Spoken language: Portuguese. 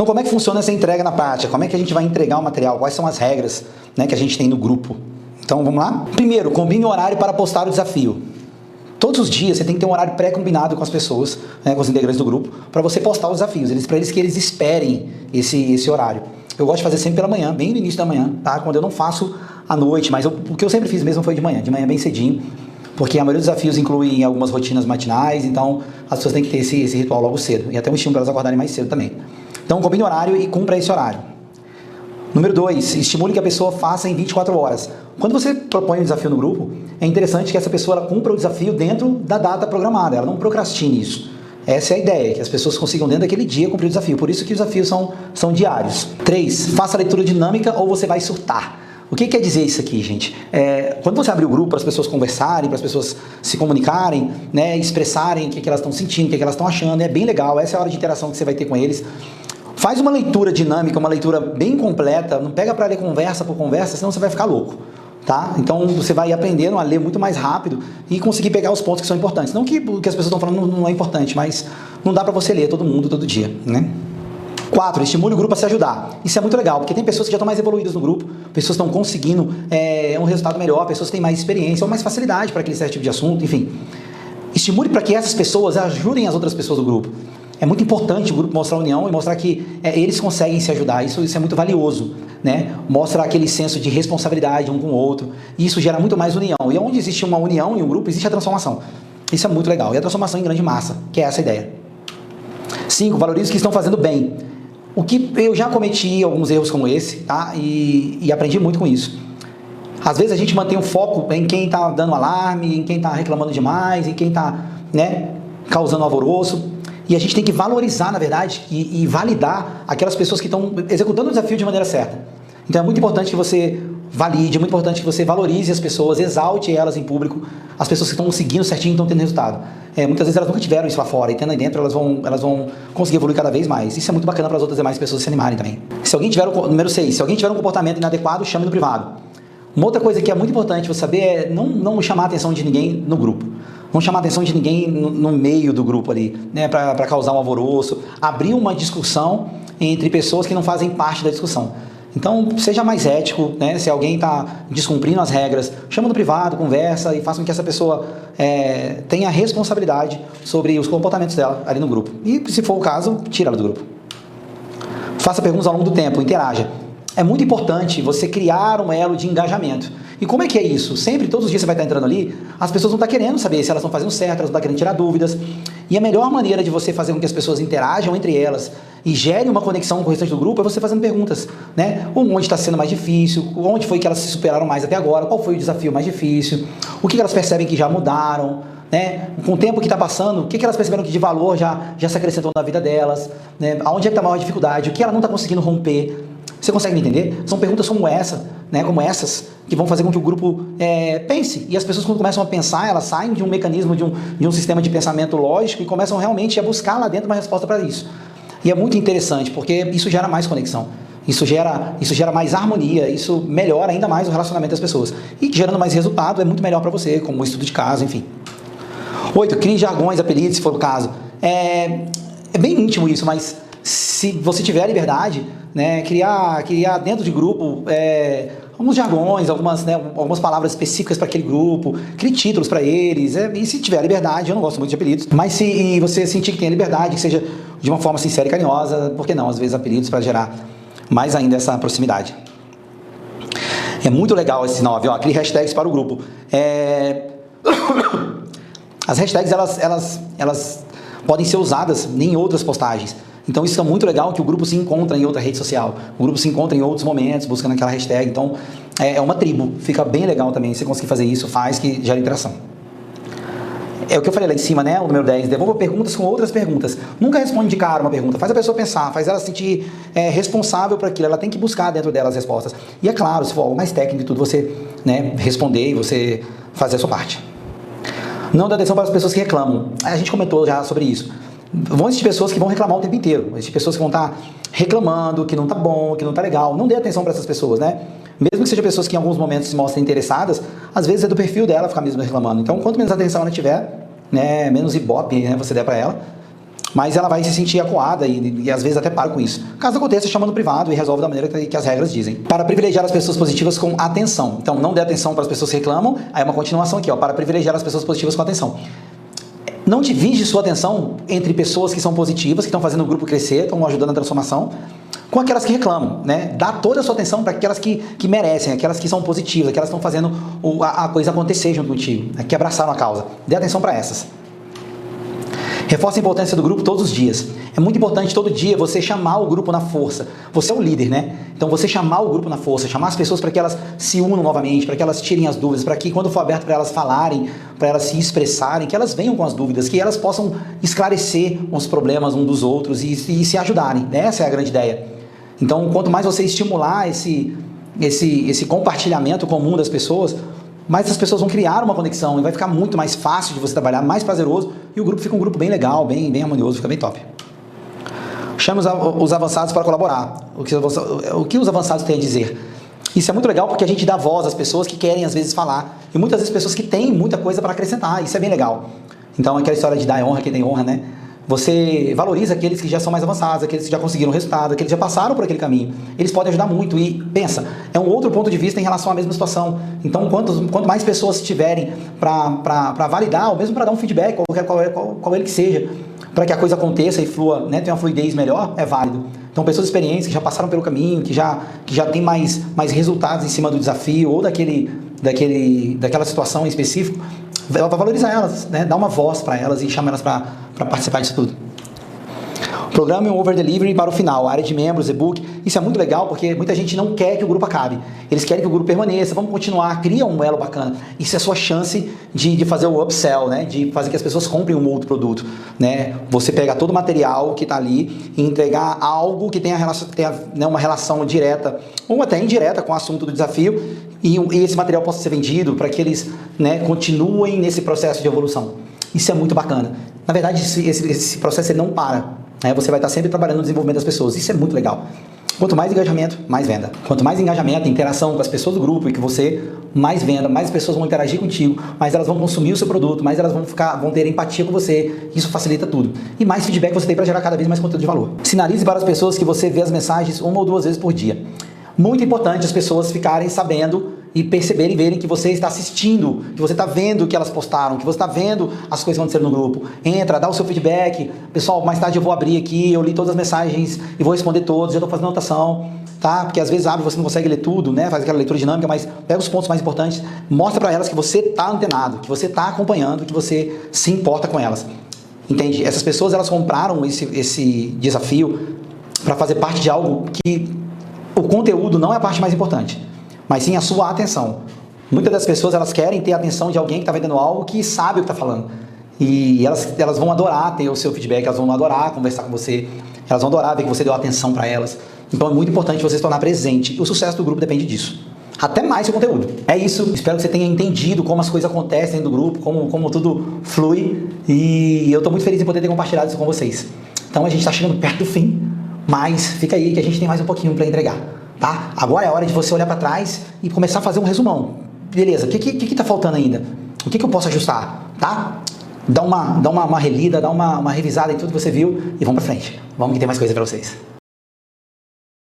Então, como é que funciona essa entrega na prática? Como é que a gente vai entregar o material? Quais são as regras, né, que a gente tem no grupo? Então, vamos lá? Primeiro, combine o horário para postar o desafio. Todos os dias você tem que ter um horário pré-combinado com as pessoas, né, com os integrantes do grupo, para você postar os desafios, para eles que eles esperem esse horário. Eu gosto de fazer sempre pela manhã, bem no início da manhã, tá? Quando eu não faço à noite, mas o que eu sempre fiz mesmo foi de manhã bem cedinho, porque a maioria dos desafios inclui algumas rotinas matinais, então as pessoas têm que ter esse ritual logo cedo, e até um estímulo para elas acordarem mais cedo também. Então combine o horário e cumpra esse horário. Número 2, estimule que a pessoa faça em 24 horas. Quando você propõe um desafio no grupo, é interessante que essa pessoa ela cumpra o desafio dentro da data programada, ela não procrastine isso. Essa é a ideia, que as pessoas consigam dentro daquele dia cumprir o desafio. Por isso que os desafios são diários. 3, faça a leitura dinâmica ou você vai surtar. O que quer dizer isso aqui, gente? Quando você abrir o grupo para as pessoas conversarem, para as pessoas se comunicarem, né, expressarem o que elas estão sentindo, o que elas estão achando, é bem legal, essa é a hora de interação que você vai ter com eles. Faz uma leitura dinâmica, uma leitura bem completa, não pega para ler conversa por conversa, senão você vai ficar louco. Tá? Então você vai aprendendo a ler muito mais rápido e conseguir pegar os pontos que são importantes. Não que o que as pessoas estão falando não é importante, mas não dá para você ler todo mundo, todo dia, né? 4, estimule o grupo a se ajudar. Isso é muito legal, porque tem pessoas que já estão mais evoluídas no grupo, pessoas que estão conseguindo um resultado melhor, pessoas que têm mais experiência ou mais facilidade para aquele certo tipo de assunto, enfim. Estimule para que essas pessoas ajudem as outras pessoas do grupo. É muito importante o grupo mostrar a união e mostrar que eles conseguem se ajudar. Isso é muito valioso, né? Mostra aquele senso de responsabilidade um com o outro. E isso gera muito mais união. E onde existe uma união em um grupo, existe a transformação. Isso é muito legal. E a transformação em grande massa, que é essa a ideia. 5, valorize os que estão fazendo bem. O que eu já cometi alguns erros como esse, tá? E aprendi muito com isso. Às vezes a gente mantém o foco em quem está dando alarme, em quem está reclamando demais, em quem está, né, causando alvoroço. E a gente tem que valorizar, na verdade, e validar aquelas pessoas que estão executando o desafio de maneira certa. Então é muito importante que você valide, é muito importante que você valorize as pessoas, exalte elas em público, as pessoas que estão seguindo certinho estão tendo resultado. Muitas vezes elas nunca tiveram isso lá fora, e tendo aí dentro elas vão conseguir evoluir cada vez mais. Isso é muito bacana para as outras demais pessoas se animarem também. Número 6, se alguém tiver um comportamento inadequado, chame no privado. Uma outra coisa que é muito importante você saber é não chamar a atenção de ninguém no grupo. Não chamar a atenção de ninguém no meio do grupo ali, né, para causar um alvoroço. Abrir uma discussão entre pessoas que não fazem parte da discussão. Então, seja mais ético, né, se alguém está descumprindo as regras, chama no privado, conversa e faça com que essa pessoa tenha responsabilidade sobre os comportamentos dela ali no grupo. E, se for o caso, tira ela do grupo. Faça perguntas ao longo do tempo, interaja. É muito importante você criar um elo de engajamento. E como é que é isso? Sempre, todos os dias você vai estar entrando ali, as pessoas vão estar querendo saber se elas estão fazendo certo, elas vão estar querendo tirar dúvidas. E a melhor maneira de você fazer com que as pessoas interajam entre elas e gerem uma conexão com o restante do grupo é você fazendo perguntas, né? Onde está sendo mais difícil, onde foi que elas se superaram mais até agora, qual foi o desafio mais difícil, o que elas percebem que já mudaram, né? Com o tempo que está passando, o que elas perceberam que de valor já se acrescentou na vida delas, né? Aonde é que está a maior dificuldade, o que ela não está conseguindo romper. Você consegue me entender? São perguntas como essa, né, como essas, que vão fazer com que o grupo pense. E as pessoas, quando começam a pensar, elas saem de um mecanismo, de um sistema de pensamento lógico e começam realmente a buscar lá dentro uma resposta para isso. E é muito interessante, porque isso gera mais conexão. Isso gera mais harmonia, isso melhora ainda mais o relacionamento das pessoas. E gerando mais resultado é muito melhor para você, como o estudo de caso, enfim. 8, crie jargões, apelidos, se for o caso. É bem íntimo isso, mas se você tiver a liberdade, né, criar dentro de grupo alguns jargões, algumas palavras específicas para aquele grupo, crie títulos para eles, e se tiver a liberdade, eu não gosto muito de apelidos, mas se você sentir que tem a liberdade, que seja de uma forma sincera e carinhosa, por que não, às vezes apelidos para gerar mais ainda essa proximidade. É muito legal esse 9, ó, crie hashtags para o grupo. As hashtags, elas podem ser usadas em outras postagens. Então isso é muito legal, que o grupo se encontra em outra rede social, o grupo se encontra em outros momentos, buscando aquela hashtag, então é uma tribo, fica bem legal também, você conseguir fazer isso, faz que gera interação. É o que eu falei lá em cima, né, o número 10, devolva perguntas com outras perguntas, nunca responde de cara uma pergunta, faz a pessoa pensar, faz ela se sentir responsável por aquilo, ela tem que buscar dentro dela as respostas, e é claro, se for algo mais técnico e tudo, você, né, responder e você fazer a sua parte. Não dá atenção para as pessoas que reclamam, a gente comentou já sobre isso. Vão existir pessoas que vão reclamar o tempo inteiro, existem pessoas que vão estar reclamando que não está bom, que não está legal. Não dê atenção para essas pessoas, né? Mesmo que sejam pessoas que em alguns momentos se mostrem interessadas, às vezes é do perfil dela ficar mesmo reclamando. Então, quanto menos atenção ela tiver, né, menos ibope, né, você der para ela, mas ela vai se sentir acuada e às vezes até para com isso. Caso aconteça, chama no privado e resolve da maneira que as regras dizem. Para privilegiar as pessoas positivas com atenção. Então, não dê atenção para as pessoas que reclamam, aí é uma continuação aqui, ó, para privilegiar as pessoas positivas com atenção. Não divide sua atenção entre pessoas que são positivas, que estão fazendo o grupo crescer, estão ajudando a transformação, com aquelas que reclamam, né? Dá toda a sua atenção para aquelas que merecem, aquelas que são positivas, aquelas que estão fazendo a coisa acontecer junto contigo, que abraçaram a causa. Dê atenção para essas. Reforça a importância do grupo todos os dias. É muito importante todo dia você chamar o grupo na força. Você é o líder, né? Então você chamar o grupo na força, chamar as pessoas para que elas se unam novamente, para que elas tirem as dúvidas, para que quando for aberto para elas falarem, para elas se expressarem, que elas venham com as dúvidas, que elas possam esclarecer os problemas uns dos outros e se ajudarem. Essa é a grande ideia. Então, quanto mais você estimular esse compartilhamento comum das pessoas, mais as pessoas vão criar uma conexão e vai ficar muito mais fácil de você trabalhar, mais prazeroso, e o grupo fica um grupo bem legal, bem harmonioso, fica bem top. Chame os avançados para colaborar. O que os avançados têm a dizer? Isso é muito legal porque a gente dá voz às pessoas que querem às vezes falar, e muitas vezes pessoas que têm muita coisa para acrescentar, isso é bem legal. Então aquela história de dar honra quem tem honra, né? Você valoriza aqueles que já são mais avançados, aqueles que já conseguiram resultado, aqueles que já passaram por aquele caminho. Eles podem ajudar muito e, pensa, é um outro ponto de vista em relação à mesma situação. Então, quanto mais pessoas tiverem para validar, ou mesmo para dar um feedback, qual ele que seja, para que a coisa aconteça e flua, né, tenha uma fluidez melhor, é válido. Então, pessoas experientes que já passaram pelo caminho, que já têm mais resultados em cima do desafio ou daquela situação em específico, ela vai valorizar elas, né? Dá uma voz para elas e chama elas para participar disso tudo. Programa um over-delivery para o final, área de membros, e-book. Isso é muito legal porque muita gente não quer que o grupo acabe. Eles querem que o grupo permaneça, vamos continuar, cria um elo bacana. Isso é a sua chance de fazer o upsell, né? De fazer que as pessoas comprem um outro produto. Né? Você pegar todo o material que está ali e entregar algo que tenha uma relação direta ou até indireta com o assunto do desafio e esse material possa ser vendido para que eles, né, continuem nesse processo de evolução. Isso é muito bacana. Na verdade, esse processo ele não para. Você vai estar sempre trabalhando no desenvolvimento das pessoas. Isso é muito legal. Quanto mais engajamento, mais venda. Quanto mais engajamento, interação com as pessoas do grupo e que você mais venda, mais pessoas vão interagir contigo, mais elas vão consumir o seu produto, mais elas vão ter empatia com você. Isso facilita tudo. E mais feedback você tem para gerar cada vez mais conteúdo de valor. Sinalize para as pessoas que você vê as mensagens 1 ou 2 vezes por dia. Muito importante as pessoas ficarem sabendo e perceberem e verem que você está assistindo, que você está vendo o que elas postaram, que você está vendo as coisas que aconteceram no grupo. Entra, dá o seu feedback. Pessoal, mais tarde eu vou abrir aqui, eu li todas as mensagens e vou responder todos, já estou fazendo anotação, tá? Porque às vezes abre, você não consegue ler tudo, né? Faz aquela leitura dinâmica, mas pega os pontos mais importantes, mostra para elas que você está antenado, que você está acompanhando, que você se importa com elas. Entende? Essas pessoas, elas compraram esse desafio para fazer parte de algo que o conteúdo não é a parte mais importante, mas sim a sua atenção. Muitas das pessoas, elas querem ter a atenção de alguém que está vendendo algo que sabe o que está falando. E elas vão adorar ter o seu feedback, elas vão adorar conversar com você, elas vão adorar ver que você deu atenção para elas. Então é muito importante você se tornar presente. E o sucesso do grupo depende disso. Até mais o conteúdo. É isso. Espero que você tenha entendido como as coisas acontecem dentro do grupo, como tudo flui. E eu estou muito feliz em poder ter compartilhado isso com vocês. Então a gente está chegando perto do fim, mas fica aí que a gente tem mais um pouquinho para entregar. Tá? Agora é a hora de você olhar para trás e começar a fazer um resumão. Beleza, o que tá faltando ainda? O que eu posso ajustar? Tá? Dá uma relida, dá uma revisada em tudo que você viu e vamos para frente. Vamos que tem mais coisa para vocês.